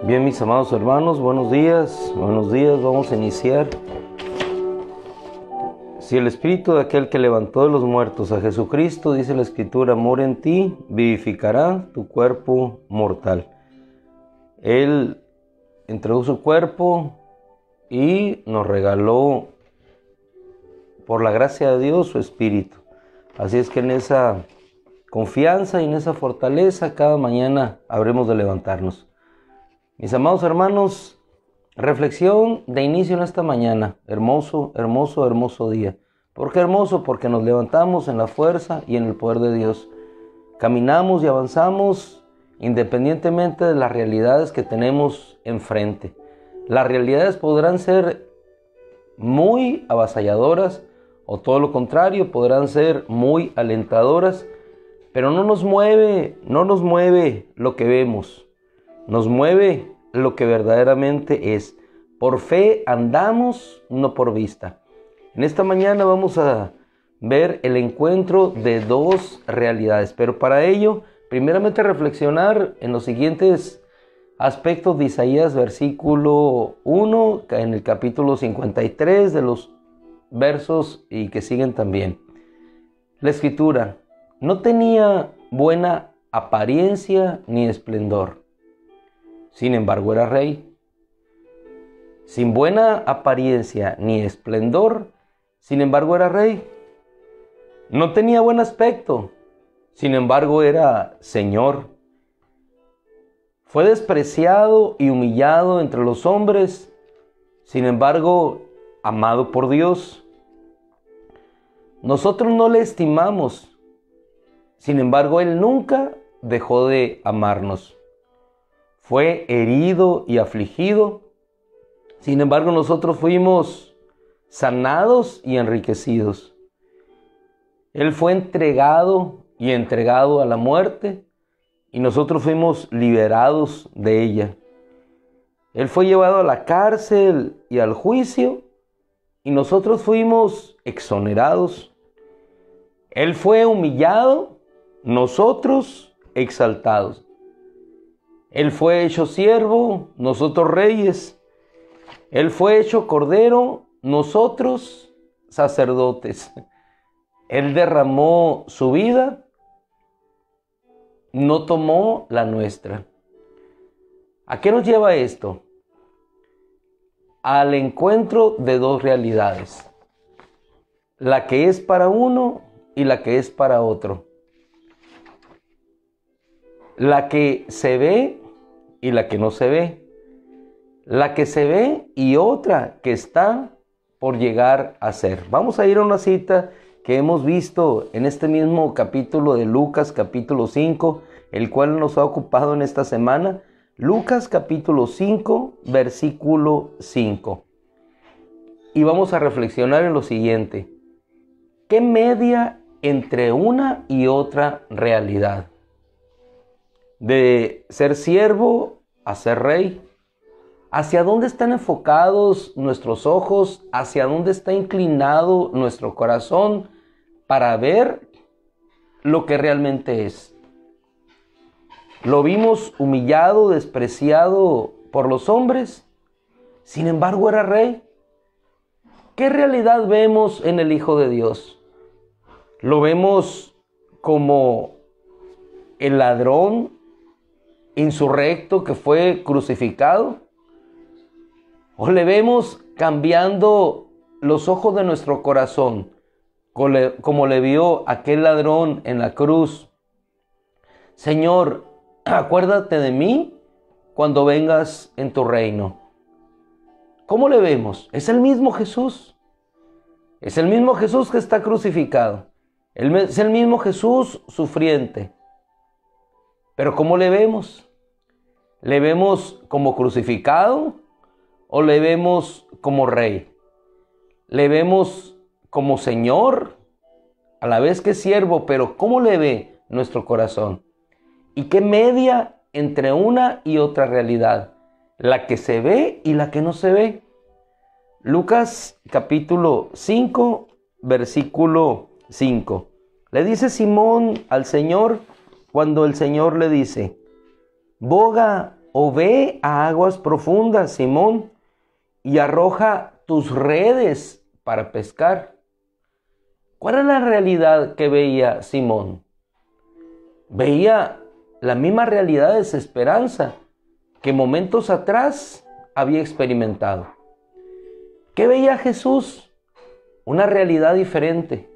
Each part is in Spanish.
Bien, mis amados hermanos, buenos días, vamos a iniciar. Si el espíritu de aquel que levantó de los muertos a Jesucristo, dice la Escritura, mora en ti, vivificará tu cuerpo mortal. Él entregó su cuerpo y nos regaló, por la gracia de Dios, su espíritu. Así es que en esa confianza y en esa fortaleza, cada mañana habremos de levantarnos. Mis amados hermanos, reflexión de inicio en esta mañana. Hermoso, hermoso, hermoso día. ¿Por qué hermoso? Porque nos levantamos en la fuerza y en el poder de Dios. Caminamos y avanzamos independientemente de las realidades que tenemos enfrente. Las realidades podrán ser muy avasalladoras o todo lo contrario, podrán ser muy alentadoras, pero no nos mueve lo que vemos. Nos mueve lo que verdaderamente es. Por fe andamos, no por vista. En esta mañana vamos a ver el encuentro de dos realidades. Pero para ello, primeramente reflexionar en los siguientes aspectos de Isaías, versículo 1, en el capítulo 53, de los versos y que siguen también. La Escritura no tenía buena apariencia ni esplendor. Sin embargo, era rey. Sin buena apariencia ni esplendor, sin embargo, era rey. No tenía buen aspecto, sin embargo, era Señor. Fue despreciado y humillado entre los hombres, sin embargo, amado por Dios. Nosotros no le estimamos, sin embargo, Él nunca dejó de amarnos. Fue herido y afligido. Sin embargo, nosotros fuimos sanados y enriquecidos. Él fue entregado y entregado a la muerte y nosotros fuimos liberados de ella. Él fue llevado a la cárcel y al juicio y nosotros fuimos exonerados. Él fue humillado, nosotros exaltados. Él fue hecho siervo, nosotros reyes. Él fue hecho cordero, nosotros sacerdotes. Él derramó su vida, no tomó la nuestra. ¿A qué nos lleva esto? Al encuentro de dos realidades. La que es para uno y la que es para otro. La que se ve y la que no se ve. La que se ve y otra que está por llegar a ser. Vamos a ir a una cita que hemos visto en este mismo capítulo de Lucas, capítulo 5, el cual nos ha ocupado en esta semana. Lucas, capítulo 5, versículo 5. Y vamos a reflexionar en lo siguiente. ¿Qué media entre una y otra realidad? De ser siervo a ser rey. ¿Hacia dónde están enfocados nuestros ojos? ¿Hacia dónde está inclinado nuestro corazón para ver lo que realmente es? Lo vimos humillado, despreciado por los hombres. Sin embargo, era rey. ¿Qué realidad vemos en el Hijo de Dios? ¿Lo vemos como el ladrón insurrecto que fue crucificado? ¿O le vemos cambiando los ojos de nuestro corazón, como le vio aquel ladrón en la cruz? Señor, acuérdate de mí cuando vengas en tu reino. ¿Cómo le vemos? Es el mismo Jesús. Es el mismo Jesús que está crucificado. Es el mismo Jesús sufriente. Pero ¿cómo le vemos? ¿Le vemos como crucificado o le vemos como rey? ¿Le vemos como Señor, a la vez que siervo? Pero ¿cómo le ve nuestro corazón? ¿Y qué media entre una y otra realidad? La que se ve y la que no se ve. Lucas capítulo 5, versículo 5. Le dice Simón al Señor cuando el Señor le dice: boga o ve a aguas profundas, Simón, y arroja tus redes para pescar. ¿Cuál es la realidad que veía Simón? Veía la misma realidad de desesperanza que momentos atrás había experimentado. ¿Qué veía Jesús? Una realidad diferente.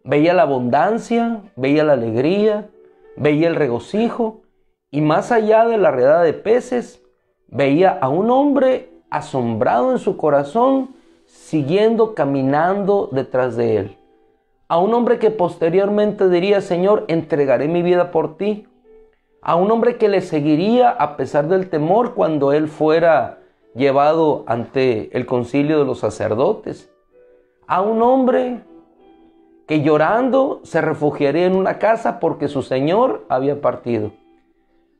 Veía la abundancia, veía la alegría, veía el regocijo, y más allá de la redada de peces, veía a un hombre asombrado en su corazón, siguiendo, caminando detrás de él. A un hombre que posteriormente diría: Señor, entregaré mi vida por ti. A un hombre que le seguiría a pesar del temor cuando él fuera llevado ante el concilio de los sacerdotes. A un hombre que llorando se refugiaría en una casa porque su Señor había partido.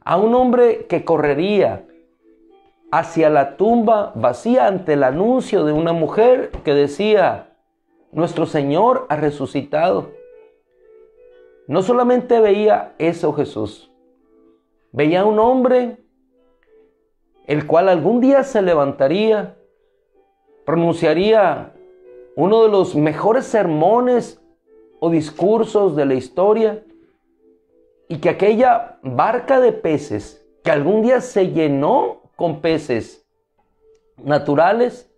A un hombre que correría hacia la tumba vacía ante el anuncio de una mujer que decía: nuestro Señor ha resucitado. No solamente veía eso Jesús, veía a un hombre el cual algún día se levantaría, pronunciaría uno de los mejores sermones o discursos de la historia, y que aquella barca de peces que algún día se llenó con peces naturales,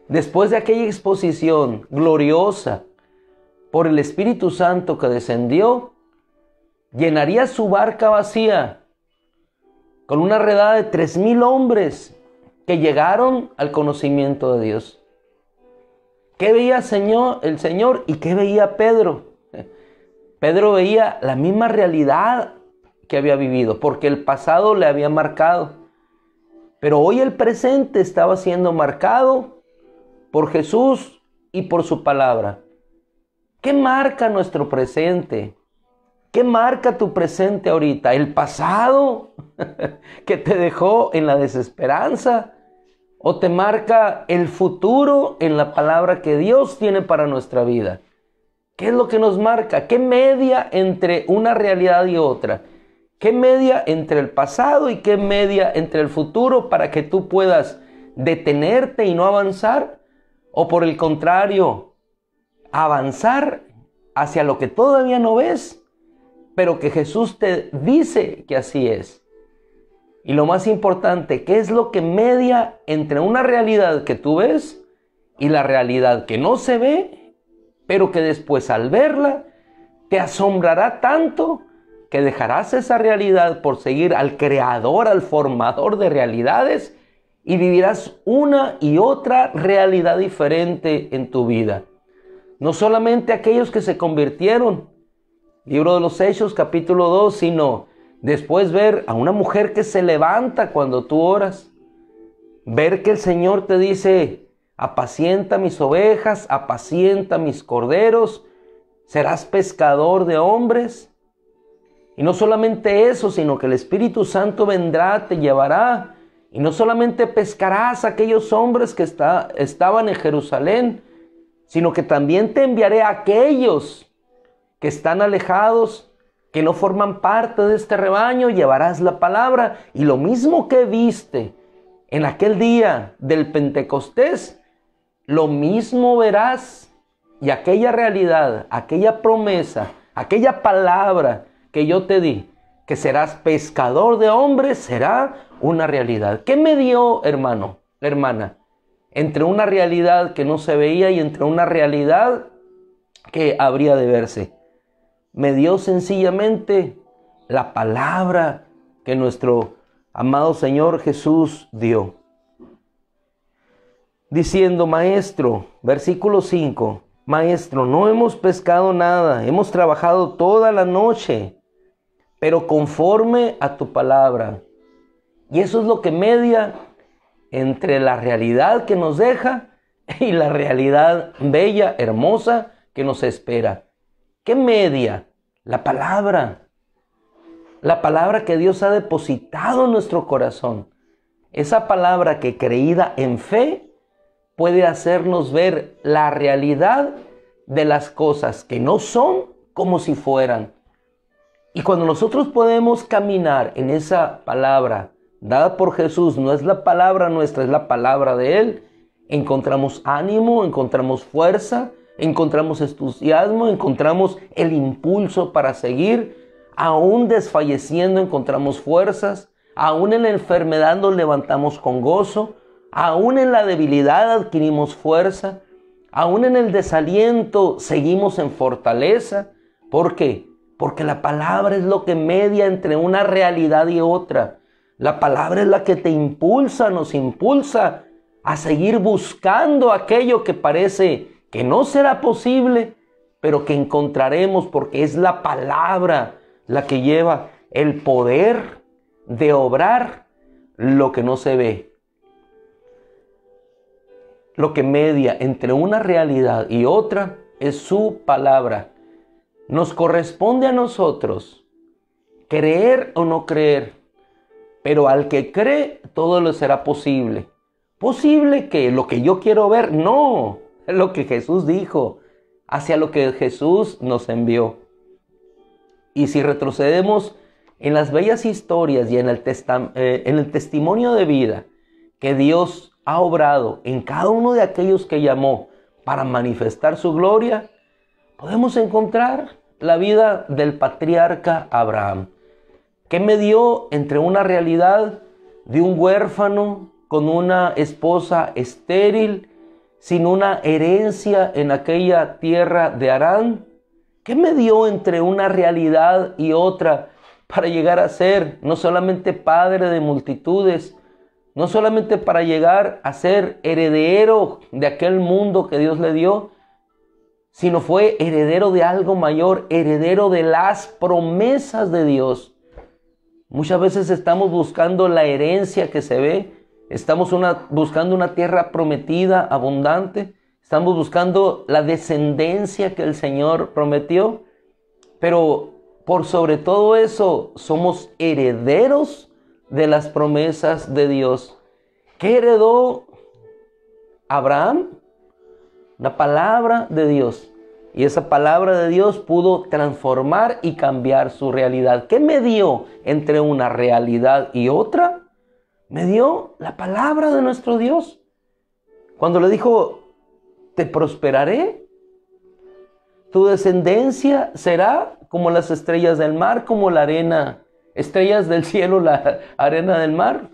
después de aquella exposición gloriosa por el Espíritu Santo que descendió, llenaría su barca vacía con una redada de 3,000 hombres que llegaron al conocimiento de Dios. ¿Qué veía el Señor y qué veía Pedro? Pedro veía la misma realidad que había vivido, porque el pasado le había marcado. Pero hoy el presente estaba siendo marcado por Jesús y por su palabra. ¿Qué marca nuestro presente? ¿Qué marca tu presente ahorita? ¿El pasado que te dejó en la desesperanza? ¿O te marca el futuro en la palabra que Dios tiene para nuestra vida? ¿Qué es lo que nos marca? ¿Qué media entre una realidad y otra? ¿Qué media entre el pasado y qué media entre el futuro para que tú puedas detenerte y no avanzar? ¿O por el contrario, avanzar hacia lo que todavía no ves, pero que Jesús te dice que así es? Y lo más importante, ¿qué es lo que media entre una realidad que tú ves y la realidad que no se ve, pero que después al verla te asombrará tanto que dejarás esa realidad por seguir al creador, al formador de realidades, y vivirás una y otra realidad diferente en tu vida? No solamente aquellos que se convirtieron, libro de los Hechos capítulo 2, sino después ver a una mujer que se levanta cuando tú oras, ver que el Señor te dice: apacienta mis ovejas, apacienta mis corderos, serás pescador de hombres. Y no solamente eso, sino que el Espíritu Santo vendrá, te llevará, y no solamente pescarás a aquellos hombres que estaban en Jerusalén, sino que también te enviaré a aquellos que están alejados, que no forman parte de este rebaño. Llevarás la palabra, y lo mismo que viste en aquel día del Pentecostés, lo mismo verás. Y aquella realidad, aquella promesa, aquella palabra que yo te di, que serás pescador de hombres, será una realidad. ¿Qué me dio, hermano, hermana, entre una realidad que no se veía y entre una realidad que habría de verse? Me dio sencillamente la palabra que nuestro amado Señor Jesús dio. diciendo: Maestro, versículo 5, Maestro, no hemos pescado nada, hemos trabajado toda la noche, pero conforme a tu palabra. Y eso es lo que media entre la realidad que nos deja y la realidad bella, hermosa que nos espera. ¿Qué media? La palabra que Dios ha depositado en nuestro corazón. Esa palabra que, creída en fe, puede hacernos ver la realidad de las cosas que no son como si fueran. Y cuando nosotros podemos caminar en esa palabra dada por Jesús, no es la palabra nuestra, es la palabra de Él, encontramos ánimo, encontramos fuerza, encontramos entusiasmo, encontramos el impulso para seguir. Aún desfalleciendo encontramos fuerzas, aún en la enfermedad nos levantamos con gozo, aún en la debilidad adquirimos fuerza, aún en el desaliento seguimos en fortaleza. ¿Por qué? Porque la palabra es lo que media entre una realidad y otra. La palabra es la que te impulsa, nos impulsa a seguir buscando aquello que parece que no será posible, pero que encontraremos, porque es la palabra la que lleva el poder de obrar lo que no se ve. Lo que media entre una realidad y otra es su palabra. Nos corresponde a nosotros creer o no creer, pero al que cree todo le será posible. ¿Posible que lo que yo quiero ver? No, es lo que Jesús dijo, hacia lo que Jesús nos envió. Y si retrocedemos en las bellas historias y en el testimonio de vida que Dios ha obrado en cada uno de aquellos que llamó para manifestar su gloria, podemos encontrar la vida del patriarca Abraham, que medió entre una realidad de un huérfano con una esposa estéril, sin una herencia en aquella tierra de Harán. ¿Qué medió entre una realidad y otra para llegar a ser no solamente padre de multitudes, no solamente para llegar a ser heredero de aquel mundo que Dios le dio, sino fue heredero de algo mayor, heredero de las promesas de Dios? Muchas veces estamos buscando la herencia que se ve, estamos buscando una tierra prometida, abundante, estamos buscando la descendencia que el Señor prometió, pero por sobre todo eso somos herederos de las promesas de Dios. ¿Qué heredó Abraham? La palabra de Dios. Y esa palabra de Dios pudo transformar y cambiar su realidad. ¿Qué medió entre una realidad y otra? Medió la palabra de nuestro Dios. Cuando le dijo: te prosperaré, tu descendencia será como las estrellas del mar, como la arena, estrellas del cielo, la arena del mar,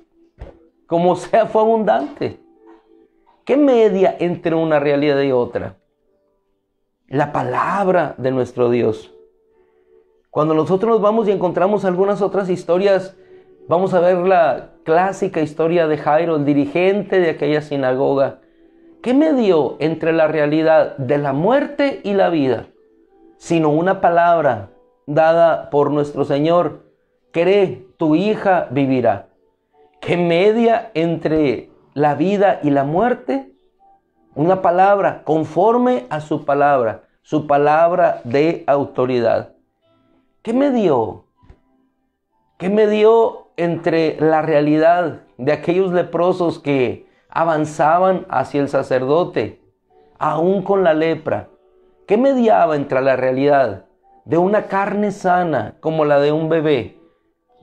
como sea fue abundante. ¿Qué media entre una realidad y otra? La palabra de nuestro Dios. Cuando nosotros nos vamos y encontramos algunas otras historias, vamos a ver la clásica historia de Jairo, el dirigente de aquella sinagoga. ¿Qué medió entre la realidad de la muerte y la vida? Sino una palabra dada por nuestro Señor: cree, tu hija vivirá. ¿Qué media entre la vida y la muerte? Una palabra conforme a su palabra de autoridad. ¿Qué medió? ¿Qué medió entre la realidad de aquellos leprosos que avanzaban hacia el sacerdote, aún con la lepra? ¿Qué mediaba entre la realidad de una carne sana como la de un bebé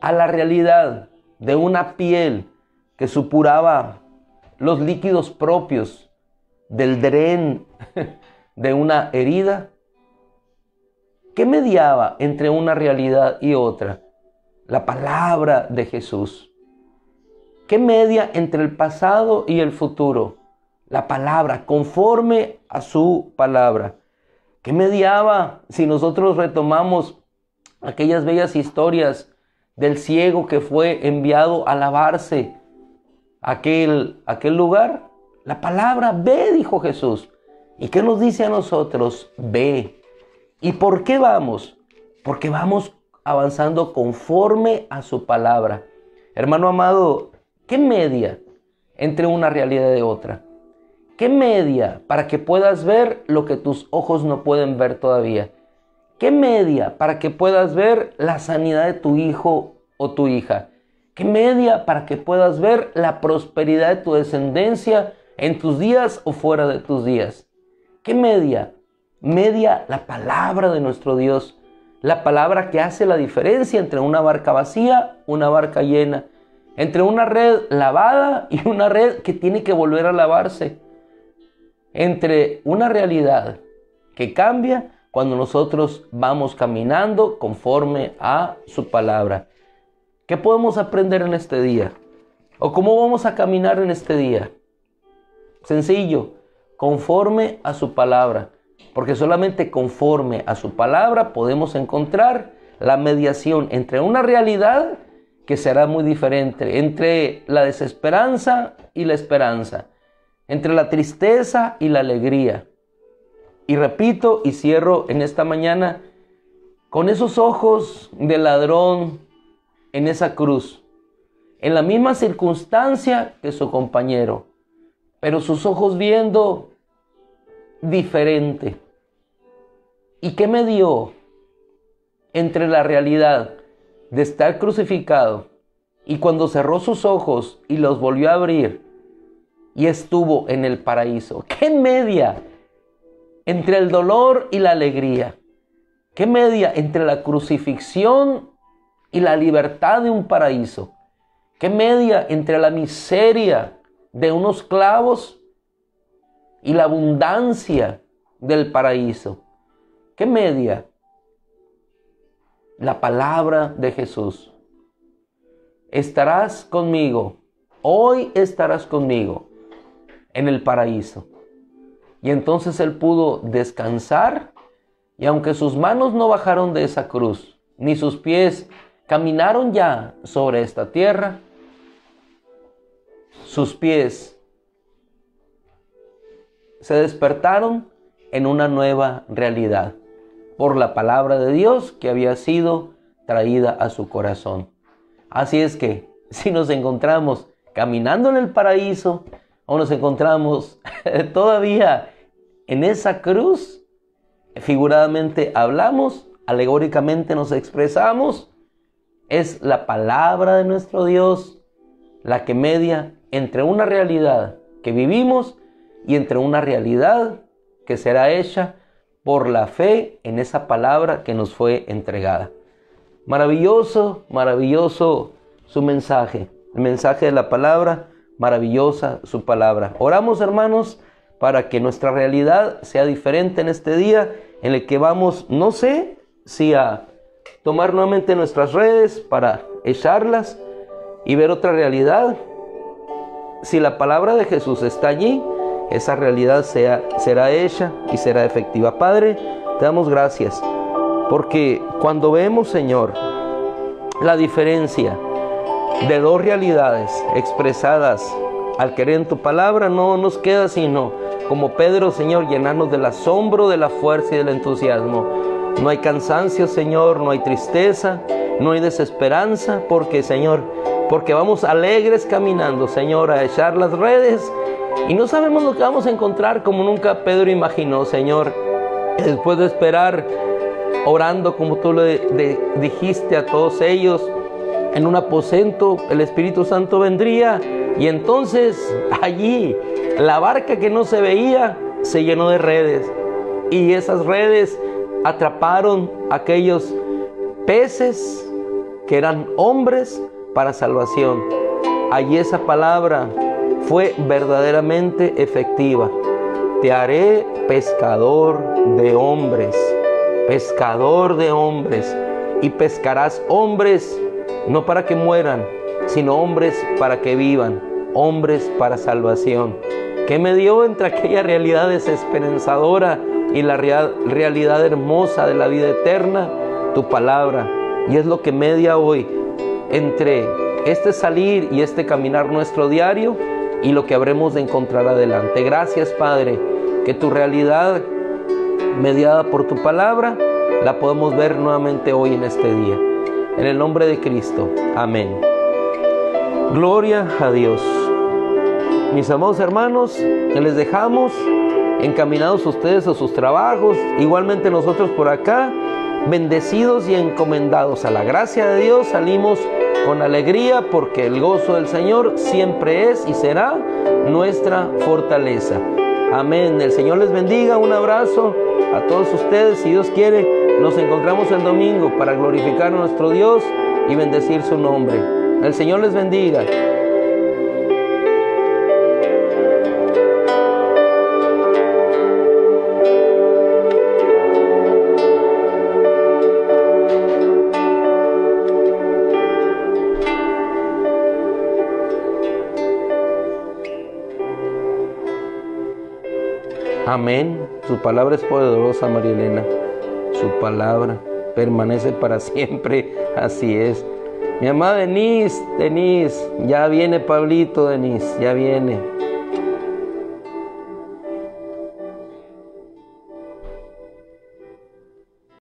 a la realidad de una piel que supuraba los líquidos propios del dren de una herida? ¿Qué mediaba entre una realidad y otra? La palabra de Jesús. ¿Qué media entre el pasado y el futuro? La palabra, conforme a su palabra. ¿Qué mediaba si nosotros retomamos aquellas bellas historias del ciego que fue enviado a lavarse a aquel lugar? La palabra, ve, dijo Jesús. ¿Y qué nos dice a nosotros? Ve. ¿Y por qué vamos? Porque vamos avanzando conforme a su palabra. Hermano amado, ¿qué media entre una realidad y otra? ¿Qué media para que puedas ver lo que tus ojos no pueden ver todavía? ¿Qué media para que puedas ver la sanidad de tu hijo o tu hija? ¿Qué media para que puedas ver la prosperidad de tu descendencia en tus días o fuera de tus días? ¿Qué media? Media la palabra de nuestro Dios. La palabra que hace la diferencia entre una barca vacía, una barca llena. Entre una red lavada y una red que tiene que volver a lavarse. Entre una realidad que cambia cuando nosotros vamos caminando conforme a su palabra. ¿Qué podemos aprender en este día? ¿O cómo vamos a caminar en este día? Sencillo, conforme a su palabra. Porque solamente conforme a su palabra podemos encontrar la mediación entre una realidad que será muy diferente, entre la desesperanza y la esperanza, entre la tristeza y la alegría. Y repito y cierro en esta mañana con esos ojos de ladrón en esa cruz, en la misma circunstancia que su compañero, pero sus ojos viendo diferente. ¿Y qué me dio entre la realidad de estar crucificado y cuando cerró sus ojos y los volvió a abrir y estuvo en el paraíso? ¿Qué media entre el dolor y la alegría? ¿Qué media entre la crucifixión y la libertad de un paraíso? ¿Qué media entre la miseria de unos clavos y la abundancia del paraíso? ¿Qué media? La palabra de Jesús. Estarás conmigo, hoy estarás conmigo en el paraíso. Y entonces él pudo descansar, y aunque sus manos no bajaron de esa cruz, ni sus pies caminaron ya sobre esta tierra, sus pies se despertaron en una nueva realidad por la palabra de Dios que había sido traída a su corazón. Así es que si nos encontramos caminando en el paraíso o nos encontramos todavía en esa cruz, figuradamente hablamos, alegóricamente nos expresamos, es la palabra de nuestro Dios la que media entre una realidad que vivimos y entre una realidad que será hecha por la fe en esa palabra que nos fue entregada. Maravilloso, maravilloso su mensaje, el mensaje de la palabra, maravillosa su palabra. Oramos, hermanos, para que nuestra realidad sea diferente en este día en el que vamos, no sé si a tomar nuevamente nuestras redes para echarlas y ver otra realidad. Si la palabra de Jesús está allí, esa realidad será hecha y será efectiva. Padre, te damos gracias, porque cuando vemos, Señor, la diferencia de dos realidades expresadas al creer en tu palabra, no nos queda sino, como Pedro, Señor, llenarnos del asombro, de la fuerza y del entusiasmo. No hay cansancio, Señor, no hay tristeza, no hay desesperanza, porque, Señor, porque vamos alegres caminando, Señor, a echar las redes y no sabemos lo que vamos a encontrar como nunca Pedro imaginó, Señor. Después de esperar, orando como tú le dijiste a todos ellos, en un aposento el Espíritu Santo vendría y entonces allí la barca que no se veía se llenó de redes y esas redes atraparon aquellos peces que eran hombres para salvación. Allí esa palabra fue verdaderamente efectiva. Te haré pescador de hombres, y pescarás hombres no para que mueran, sino hombres para que vivan, hombres para salvación. ¿Qué me dio entre aquella realidad desesperanzadora y la realidad hermosa de la vida eterna? Tu palabra. Y es lo que media hoy entre este salir y este caminar nuestro diario y lo que habremos de encontrar adelante. Gracias, Padre, que tu realidad mediada por tu palabra la podemos ver nuevamente hoy en este día. En el nombre de Cristo. Amén. Gloria a Dios. Mis amados hermanos, les dejamos encaminados ustedes a sus trabajos, igualmente nosotros por acá, bendecidos y encomendados a la gracia de Dios. Salimos con alegría porque el gozo del Señor siempre es y será nuestra fortaleza. Amén. El Señor les bendiga. Un abrazo a todos ustedes. Si Dios quiere, nos encontramos el domingo para glorificar a nuestro Dios y bendecir su nombre. El Señor les bendiga. Amén. Su palabra es poderosa, María Elena. Su palabra permanece para siempre. Así es. Mi amada Denise, ya viene Pablito, Denise, ya viene.